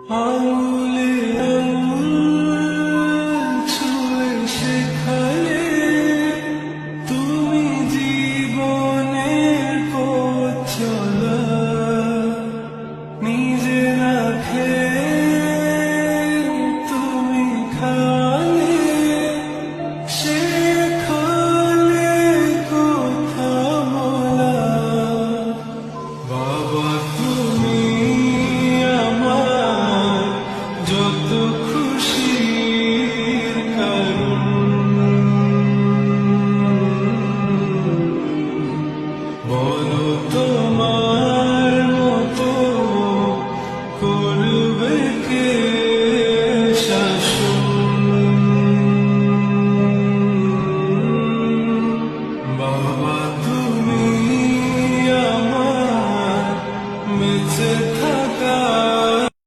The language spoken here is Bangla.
আঙুলে আঙুল ছুঁয়ে শেখালে তুমি জীবনের পথ চলা, নিজে না খেয়ে তুমি খালে শেখালে কথা বলা। বাবা তুমি আমার যত খুশির কারণ, বলো তোমার মতো করবে কে।